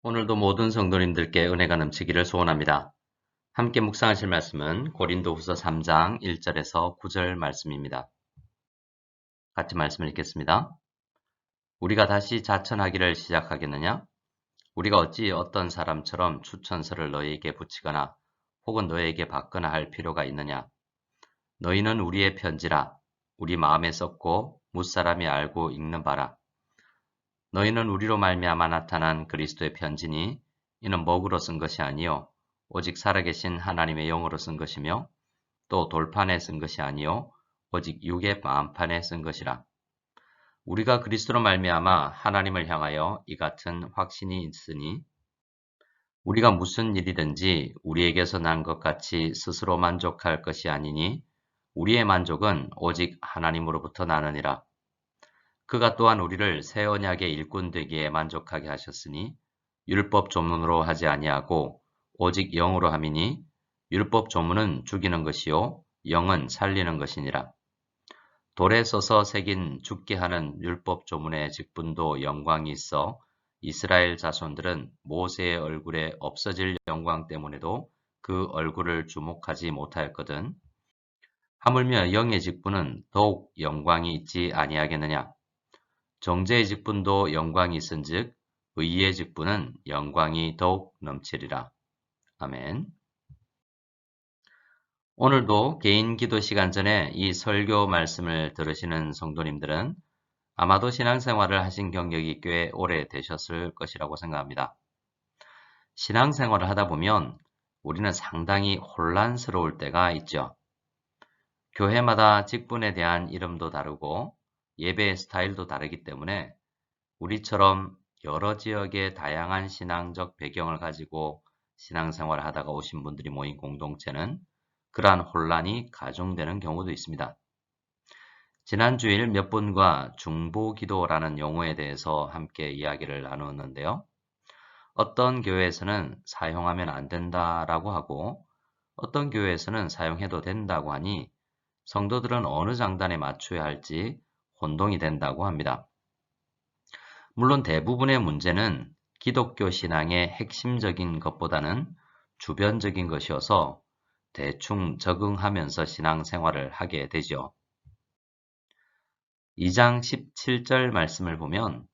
오늘도 모든 성도님들께 은혜가 넘치기를 소원합니다. 함께 묵상하실 말씀은 고린도후서 3장 1절에서 9절 말씀입니다. 같이 말씀을 읽겠습니다. 우리가 다시 자천하기를 시작하겠느냐? 우리가 어찌 어떤 사람처럼 추천서를 너희에게 붙이거나 혹은 너희에게 받거나 할 필요가 있느냐? 너희는 우리의 편지라 우리 마음에 썼고 무사람이 알고 읽는 바라. 너희는 우리로 말미암아 나타난 그리스도의 편지니 이는 먹으로 쓴 것이 아니요 오직 살아계신 하나님의 영으로 쓴 것이며 또 돌판에 쓴 것이 아니요 오직 육의 마음판에 쓴 것이라. 우리가 그리스도로 말미암아 하나님을 향하여 이 같은 확신이 있으니 우리가 무슨 일이든지 우리에게서 난 것 같이 스스로 만족할 것이 아니니 우리의 만족은 오직 하나님으로부터 나느니라. 그가 또한 우리를 새 언약의 일꾼 되기에 만족하게 하셨으니 율법 조문으로 하지 아니하고 오직 영으로 함이니 율법 조문은 죽이는 것이요 영은 살리는 것이니라. 돌에 써서 새긴 죽게 하는 율법 조문의 직분도 영광이 있어 이스라엘 자손들은 모세의 얼굴에 없어질 영광 때문에도 그 얼굴을 주목하지 못하였거든. 하물며 영의 직분은 더욱 영광이 있지 아니하겠느냐. 정죄의 직분도 영광이 있은즉 의의 직분은 영광이 더욱 넘치리라. 아멘. 오늘도 개인 기도 시간 전에 이 설교 말씀을 들으시는 성도님들은 아마도 신앙생활을 하신 경력이 꽤 오래 되셨을 것이라고 생각합니다. 신앙생활을 하다 보면 우리는 상당히 혼란스러울 때가 있죠. 교회마다 직분에 대한 이름도 다르고 예배의 스타일도 다르기 때문에 우리처럼 여러 지역의 다양한 신앙적 배경을 가지고 신앙생활을 하다가 오신 분들이 모인 공동체는 그러한 혼란이 가중되는 경우도 있습니다. 지난 주일 몇 분과 중보기도라는 용어에 대해서 함께 이야기를 나누었는데요. 어떤 교회에서는 사용하면 안 된다라고 하고 어떤 교회에서는 사용해도 된다고 하니 성도들은 어느 장단에 맞춰야 할지 혼동이 된다고 합니다. 물론 대부분의 문제는 기독교 신앙의 핵심적인 것보다는 주변적인 것이어서 대충 적응하면서 신앙생활을 하게 되죠. 2장 17절 말씀을 보면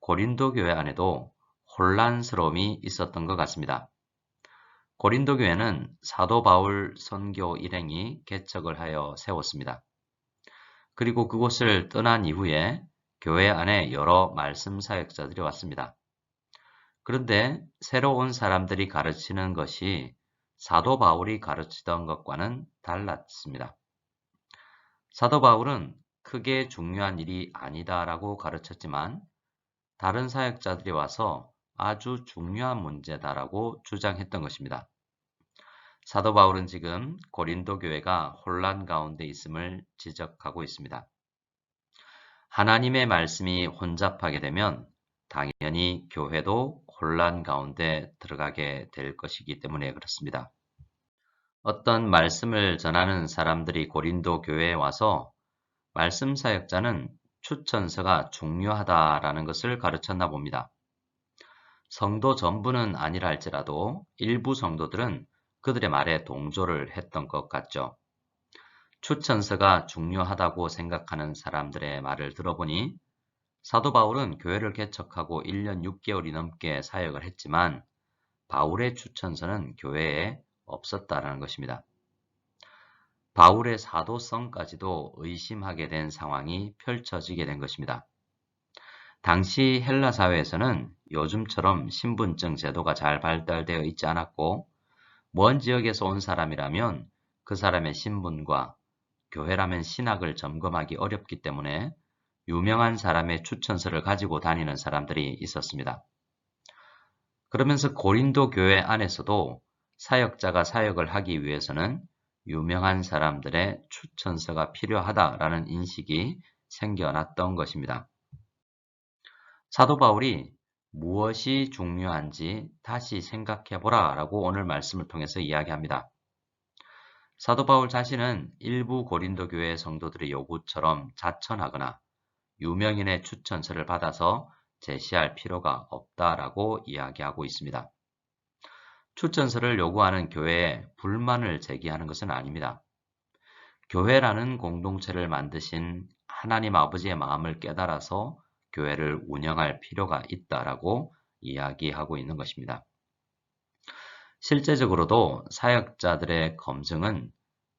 고린도 교회 안에도 혼란스러움이 있었던 것 같습니다. 고린도 교회는 사도 바울 선교 일행이 개척을 하여 세웠습니다. 그리고 그곳을 떠난 이후에 교회 안에 여러 말씀 사역자들이 왔습니다. 그런데 새로 온 사람들이 가르치는 것이 사도 바울이 가르치던 것과는 달랐습니다. 사도 바울은 크게 중요한 일이 아니다라고 가르쳤지만 다른 사역자들이 와서 아주 중요한 문제다라고 주장했던 것입니다. 사도 바울은 지금 고린도 교회가 혼란 가운데 있음을 지적하고 있습니다. 하나님의 말씀이 혼잡하게 되면 당연히 교회도 혼란 가운데 들어가게 될 것이기 때문에 그렇습니다. 어떤 말씀을 전하는 사람들이 고린도 교회에 와서 말씀 사역자는 추천서가 중요하다라는 것을 가르쳤나 봅니다. 성도 전부는 아니라 할지라도 일부 성도들은 그들의 말에 동조를 했던 것 같죠. 추천서가 중요하다고 생각하는 사람들의 말을 들어보니 사도 바울은 교회를 개척하고 1년 6개월이 넘게 사역을 했지만 바울의 추천서는 교회에 없었다라는 것입니다. 바울의 사도성까지도 의심하게 된 상황이 펼쳐지게 된 것입니다. 당시 헬라 사회에서는 요즘처럼 신분증 제도가 잘 발달되어 있지 않았고 먼 지역에서 온 사람이라면 그 사람의 신분과 교회라면 신학을 점검하기 어렵기 때문에 유명한 사람의 추천서를 가지고 다니는 사람들이 있었습니다. 그러면서 고린도 교회 안에서도 사역자가 사역을 하기 위해서는 유명한 사람들의 추천서가 필요하다라는 인식이 생겨났던 것입니다. 사도 바울이 무엇이 중요한지 다시 생각해보라 라고 오늘 말씀을 통해서 이야기합니다. 사도 바울 자신은 일부 고린도 교회 성도들의 요구처럼 자천하거나 유명인의 추천서를 받아서 제시할 필요가 없다라고 이야기하고 있습니다. 추천서를 요구하는 교회에 불만을 제기하는 것은 아닙니다. 교회라는 공동체를 만드신 하나님 아버지의 마음을 깨달아서 교회를 운영할 필요가 있다라고 이야기하고 있는 것입니다. 실제적으로도 사역자들의 검증은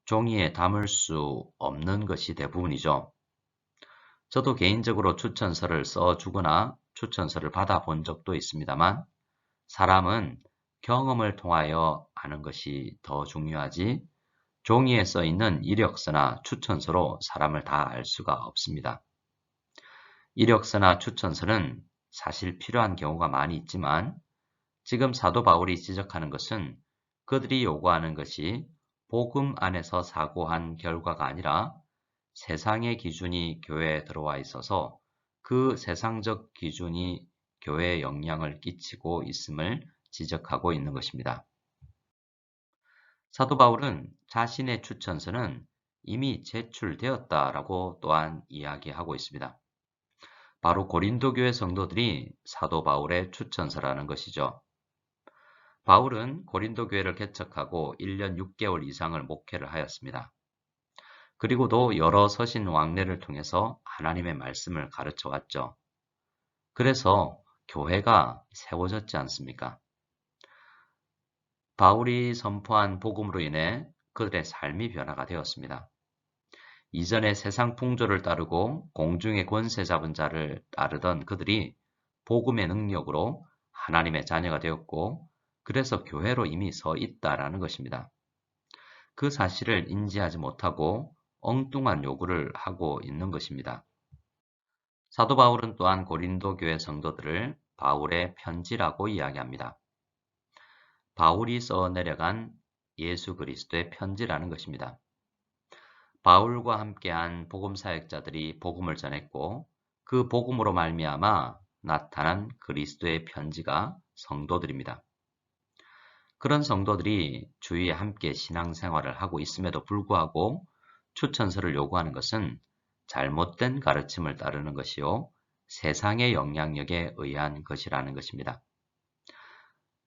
종이에 담을 수 없는 것이 대부분이죠. 저도 개인적으로 추천서를 써주거나 추천서를 받아본 적도 있습니다만 사람은 경험을 통하여 아는 것이 더 중요하지 종이에 써 있는 이력서나 추천서로 사람을 다 알 수가 없습니다. 이력서나 추천서는 사실 필요한 경우가 많이 있지만 지금 사도 바울이 지적하는 것은 그들이 요구하는 것이 복음 안에서 사고한 결과가 아니라 세상의 기준이 교회에 들어와 있어서 그 세상적 기준이 교회에 영향을 끼치고 있음을 지적하고 있는 것입니다. 사도 바울은 자신의 추천서는 이미 제출되었다라고 또한 이야기하고 있습니다. 바로 고린도 교회 성도들이 사도 바울의 추천서라는 것이죠. 바울은 고린도 교회를 개척하고 1년 6개월 이상을 목회를 하였습니다. 그리고도 여러 서신 왕래를 통해서 하나님의 말씀을 가르쳐 왔죠. 그래서 교회가 세워졌지 않습니까? 바울이 선포한 복음으로 인해 그들의 삶이 변화가 되었습니다. 이전에 세상 풍조를 따르고 공중의 권세 잡은 자를 따르던 그들이 복음의 능력으로 하나님의 자녀가 되었고 그래서 교회로 이미 서 있다라는 것입니다. 그 사실을 인지하지 못하고 엉뚱한 요구를 하고 있는 것입니다. 사도 바울은 또한 고린도 교회 성도들을 바울의 편지라고 이야기합니다. 바울이 써 내려간 예수 그리스도의 편지라는 것입니다. 바울과 함께한 복음 사역자들이 복음을 전했고 그 복음으로 말미암아 나타난 그리스도의 편지가 성도들입니다. 그런 성도들이 주위에 함께 신앙생활을 하고 있음에도 불구하고 추천서를 요구하는 것은 잘못된 가르침을 따르는 것이요 세상의 영향력에 의한 것이라는 것입니다.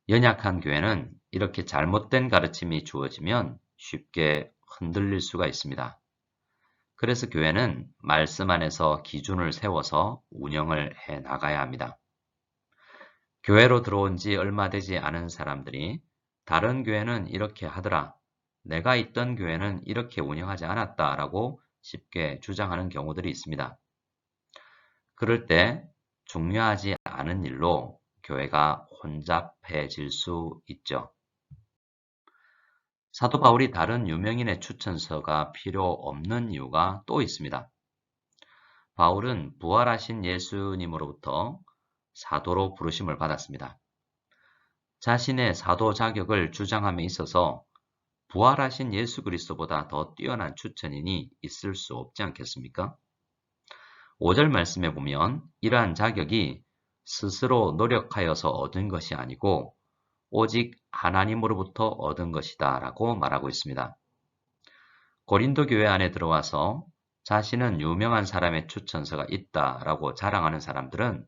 연약한 교회는 이렇게 잘못된 가르침이 주어지면 쉽게 흔들릴 수가 있습니다. 그래서 교회는 말씀 안에서 기준을 세워서 운영을 해 나가야 합니다. 교회로 들어온 지 얼마 되지 않은 사람들이 다른 교회는 이렇게 하더라, 내가 있던 교회는 이렇게 운영하지 않았다 라고 쉽게 주장하는 경우들이 있습니다. 그럴 때 중요하지 않은 일로 교회가 혼잡해질 수 있죠. 사도 바울이 다른 유명인의 추천서가 필요 없는 이유가 또 있습니다. 바울은 부활하신 예수님으로부터 사도로 부르심을 받았습니다. 자신의 사도 자격을 주장함에 있어서 부활하신 예수 그리스도보다 더 뛰어난 추천인이 있을 수 없지 않겠습니까? 5절 말씀에 보면 이러한 자격이 스스로 노력하여서 얻은 것이 아니고 오직 하나님으로부터 얻은 것이다 라고 말하고 있습니다. 고린도 교회 안에 들어와서 자신은 유명한 사람의 추천서가 있다 라고 자랑하는 사람들은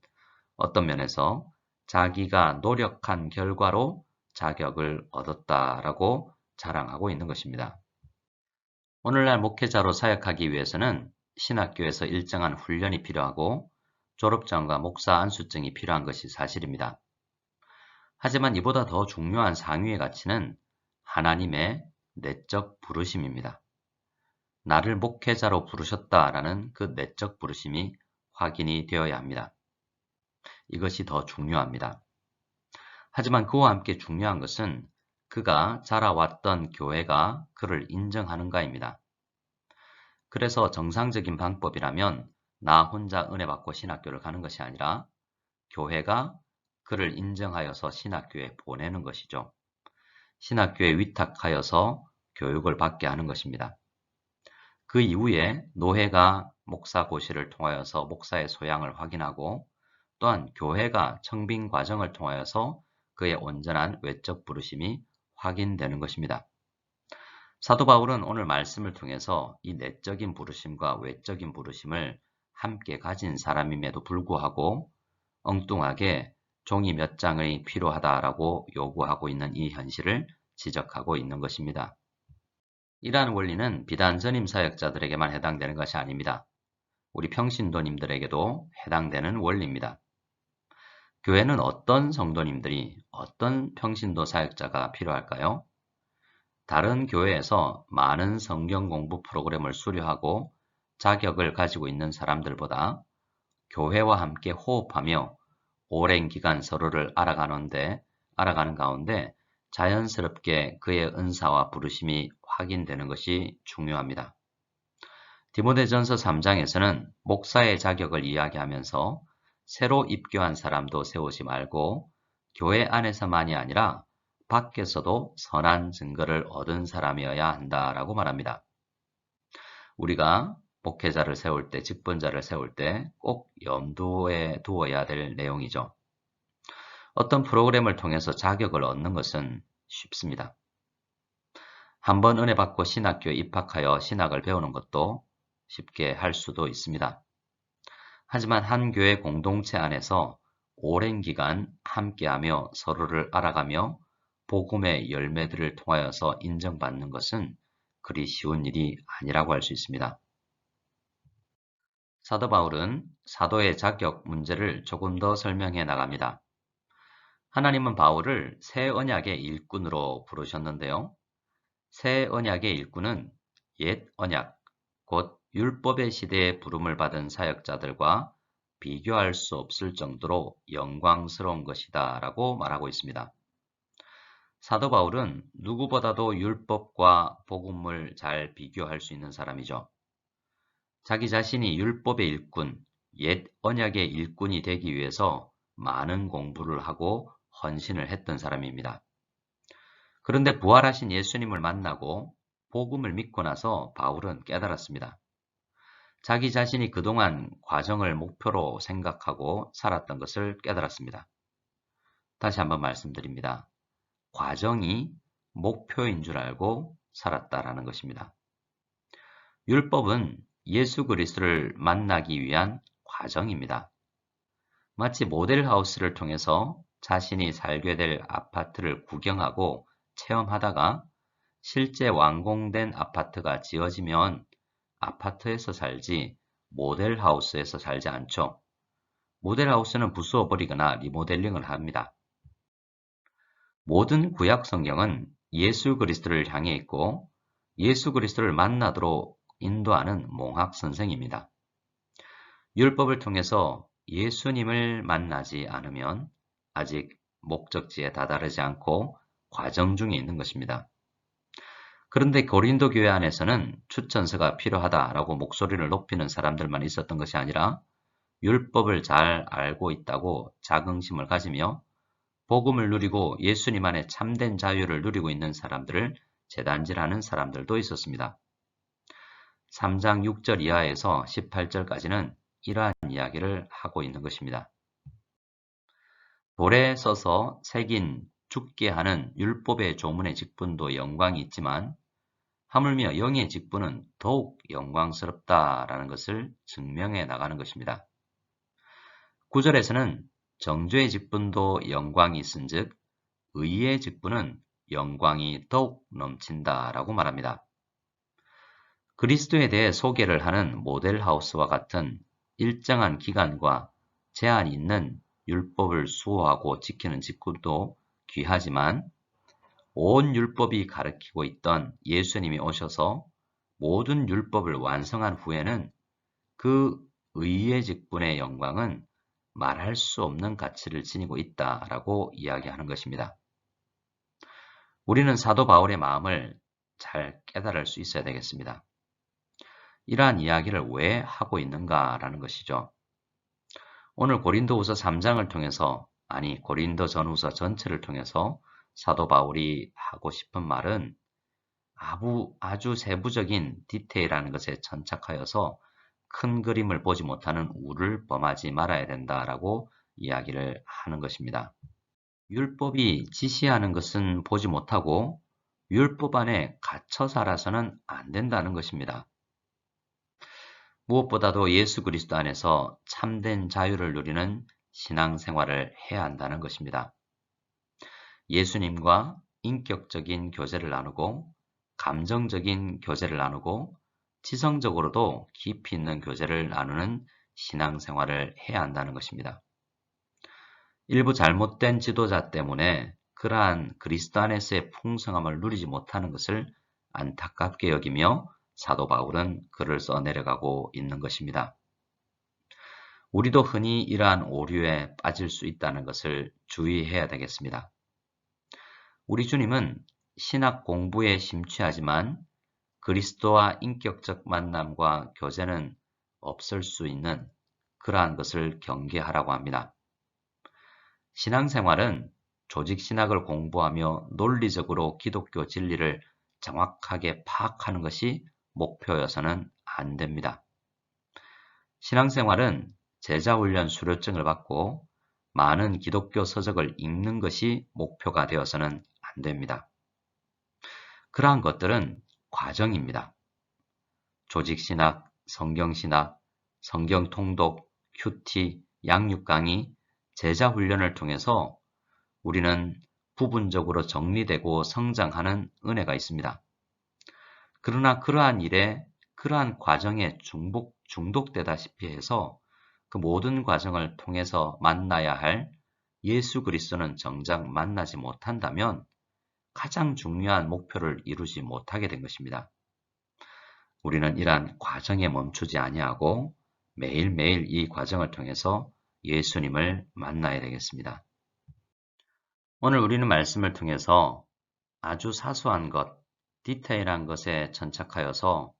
어떤 면에서 자기가 노력한 결과로 자격을 얻었다라고 자랑하고 있는 것입니다. 오늘날 목회자로 사역하기 위해서는 신학교에서 일정한 훈련이 필요하고 졸업장과 목사 안수증이 필요한 것이 사실입니다. 하지만 이보다 더 중요한 상위의 가치는 하나님의 내적 부르심입니다. 나를 목회자로 부르셨다라는 그 내적 부르심이 확인이 되어야 합니다. 이것이 더 중요합니다. 하지만 그와 함께 중요한 것은 그가 자라왔던 교회가 그를 인정하는가입니다. 그래서 정상적인 방법이라면 나 혼자 은혜 받고 신학교를 가는 것이 아니라 교회가 그를 인정하여서 신학교에 보내는 것이죠. 신학교에 위탁하여서 교육을 받게 하는 것입니다. 그 이후에 노회가 목사 고시를 통하여서 목사의 소양을 확인하고 또한 교회가 청빙 과정을 통하여서 그의 온전한 외적 부르심이 확인되는 것입니다. 사도 바울은 오늘 말씀을 통해서 이 내적인 부르심과 외적인 부르심을 함께 가진 사람임에도 불구하고 엉뚱하게 종이 몇 장이 필요하다라고 요구하고 있는 이 현실을 지적하고 있는 것입니다. 이러한 원리는 비단 전임 사역자들에게만 해당되는 것이 아닙니다. 우리 평신도님들에게도 해당되는 원리입니다. 교회는 어떤 성도님들이, 어떤 평신도 사역자가 필요할까요? 다른 교회에서 많은 성경 공부 프로그램을 수료하고 자격을 가지고 있는 사람들보다 교회와 함께 호흡하며 오랜 기간 서로를 알아가는 가운데 자연스럽게 그의 은사와 부르심이 확인되는 것이 중요합니다. 디모데전서 3장에서는 목사의 자격을 이야기하면서 새로 입교한 사람도 세우지 말고 교회 안에서만이 아니라 밖에서도 선한 증거를 얻은 사람이어야 한다라고 말합니다. 우리가 목회자를 세울 때, 직분자를 세울 때 꼭 염두에 두어야 될 내용이죠. 어떤 프로그램을 통해서 자격을 얻는 것은 쉽습니다. 한번 은혜 받고 신학교에 입학하여 신학을 배우는 것도 쉽게 할 수도 있습니다. 하지만 한 교회 공동체 안에서 오랜 기간 함께하며 서로를 알아가며 복음의 열매들을 통하여서 인정받는 것은 그리 쉬운 일이 아니라고 할 수 있습니다. 사도 바울은 사도의 자격 문제를 조금 더 설명해 나갑니다. 하나님은 바울을 새 언약의 일꾼으로 부르셨는데요. 새 언약의 일꾼은 옛 언약, 곧 율법의 시대에 부름을 받은 사역자들과 비교할 수 없을 정도로 영광스러운 것이다 라고 말하고 있습니다. 사도 바울은 누구보다도 율법과 복음을 잘 비교할 수 있는 사람이죠. 자기 자신이 율법의 일꾼, 옛 언약의 일꾼이 되기 위해서 많은 공부를 하고 헌신을 했던 사람입니다. 그런데 부활하신 예수님을 만나고 복음을 믿고 나서 바울은 깨달았습니다. 자기 자신이 그동안 과정을 목표로 생각하고 살았던 것을 깨달았습니다. 다시 한번 말씀드립니다. 과정이 목표인 줄 알고 살았다라는 것입니다. 율법은 예수 그리스도를 만나기 위한 과정입니다. 마치 모델하우스를 통해서 자신이 살게 될 아파트를 구경하고 체험하다가 실제 완공된 아파트가 지어지면 아파트에서 살지 모델하우스에서 살지 않죠. 모델하우스는 부수어버리거나 리모델링을 합니다. 모든 구약 성경은 예수 그리스도를 향해 있고 예수 그리스도를 만나도록 인도하는 몽학 선생입니다. 율법을 통해서 예수님을 만나지 않으면 아직 목적지에 다다르지 않고 과정 중에 있는 것입니다. 그런데 고린도 교회 안에서는 추천서가 필요하다라고 목소리를 높이는 사람들만 있었던 것이 아니라 율법을 잘 알고 있다고 자긍심을 가지며 복음을 누리고 예수님 안에 참된 자유를 누리고 있는 사람들을 재단질하는 사람들도 있었습니다. 3장 6절 이하에서 18절까지는 이러한 이야기를 하고 있는 것입니다. 돌에 써서 새긴 죽게 하는 율법의 조문의 직분도 영광이 있지만 하물며 영의 직분은 더욱 영광스럽다라는 것을 증명해 나가는 것입니다. 9절에서는 정죄의 직분도 영광이 있은즉 의의 직분은 영광이 더욱 넘친다라고 말합니다. 그리스도에 대해 소개를 하는 모델하우스와 같은 일정한 기간과 제한이 있는 율법을 수호하고 지키는 직분도 귀하지만 온 율법이 가리키고 있던 예수님이 오셔서 모든 율법을 완성한 후에는 그 의의 직분의 영광은 말할 수 없는 가치를 지니고 있다라고 이야기하는 것입니다. 우리는 사도 바울의 마음을 잘 깨달을 수 있어야 되겠습니다. 이러한 이야기를 왜 하고 있는가라는 것이죠. 오늘 고린도후서 3장을 통해서, 아니 고린도 전후서 전체를 통해서 사도 바울이 하고 싶은 말은 아주 세부적인 디테일한 것에 천착하여서 큰 그림을 보지 못하는 우를 범하지 말아야 된다라고 이야기를 하는 것입니다. 율법이 지시하는 것은 보지 못하고 율법 안에 갇혀 살아서는 안 된다는 것입니다. 무엇보다도 예수 그리스도 안에서 참된 자유를 누리는 신앙생활을 해야 한다는 것입니다. 예수님과 인격적인 교제를 나누고 감정적인 교제를 나누고 지성적으로도 깊이 있는 교제를 나누는 신앙생활을 해야 한다는 것입니다. 일부 잘못된 지도자 때문에 그러한 그리스도 안에서의 풍성함을 누리지 못하는 것을 안타깝게 여기며 사도 바울은 글을 써내려가고 있는 것입니다. 우리도 흔히 이러한 오류에 빠질 수 있다는 것을 주의해야 되겠습니다. 우리 주님은 신학 공부에 심취하지만 그리스도와 인격적 만남과 교제는 없을 수 있는 그러한 것을 경계하라고 합니다. 신앙생활은 조직신학을 공부하며 논리적으로 기독교 진리를 정확하게 파악하는 것이 목표여서는 안 됩니다. 신앙생활은 제자훈련 수료증을 받고 많은 기독교 서적을 읽는 것이 목표가 되어서는 안 됩니다. 그러한 것들은 과정입니다. 조직신학, 성경신학, 성경통독, 큐티, 양육강의, 제자훈련을 통해서 우리는 부분적으로 정리되고 성장하는 은혜가 있습니다. 그러나 그러한 일에, 그러한 과정에 중독되다시피 해서 그 모든 과정을 통해서 만나야 할 예수 그리스도는 정작 만나지 못한다면 가장 중요한 목표를 이루지 못하게 된 것입니다. 우리는 이러한 과정에 멈추지 아니하고 매일매일 이 과정을 통해서 예수님을 만나야 되겠습니다. 오늘 우리는 말씀을 통해서 아주 사소한 것, 디테일한 것에 천착하여서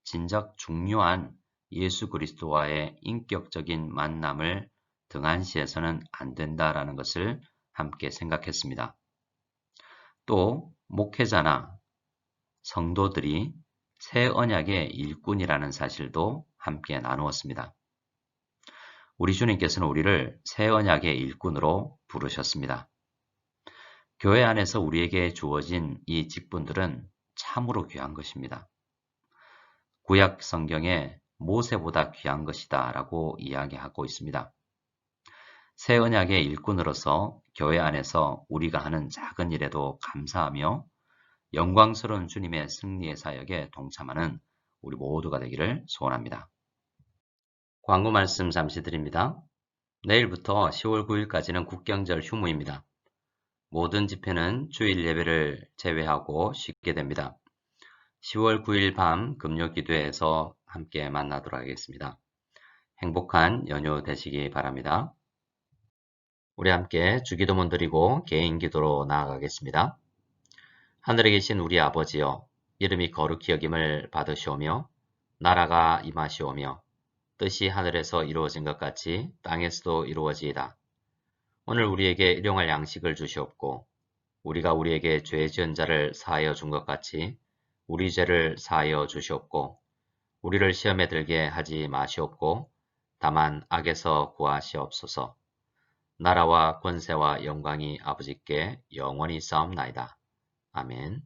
진작 중요한 예수 그리스도와의 인격적인 만남을 등한시해서는 안 된다라는 것을 함께 생각했습니다. 또 목회자나 성도들이 새 언약의 일꾼이라는 사실도 함께 나누었습니다. 우리 주님께서는 우리를 새 언약의 일꾼으로 부르셨습니다. 교회 안에서 우리에게 주어진 이 직분들은 참으로 귀한 것입니다. 구약 성경에 모세보다 귀한 것이다 라고 이야기하고 있습니다. 새 언약의 일꾼으로서 교회 안에서 우리가 하는 작은 일에도 감사하며 영광스러운 주님의 승리의 사역에 동참하는 우리 모두가 되기를 소원합니다. 광고 말씀 잠시 드립니다. 내일부터 10월 9일까지는 국경절 휴무입니다. 모든 집회는 주일 예배를 제외하고 쉬게 됩니다. 10월 9일 밤 금요기도회에서 함께 만나도록 하겠습니다. 행복한 연휴 되시기 바랍니다. 우리 함께 주기도문 드리고 개인 기도로 나아가겠습니다. 하늘에 계신 우리 아버지여, 이름이 거룩히 여김을 받으시오며 나라가 임하시오며 뜻이 하늘에서 이루어진 것 같이 땅에서도 이루어지이다. 오늘 우리에게 일용할 양식을 주시옵고 우리가 우리에게 죄 지은 자를 사하여 준 것 같이 우리 죄를 사하여 주시옵고 우리를 시험에 들게 하지 마시옵고 다만 악에서 구하시옵소서. 나라와 권세와 영광이 아버지께 영원히 싸움나이다. 아멘.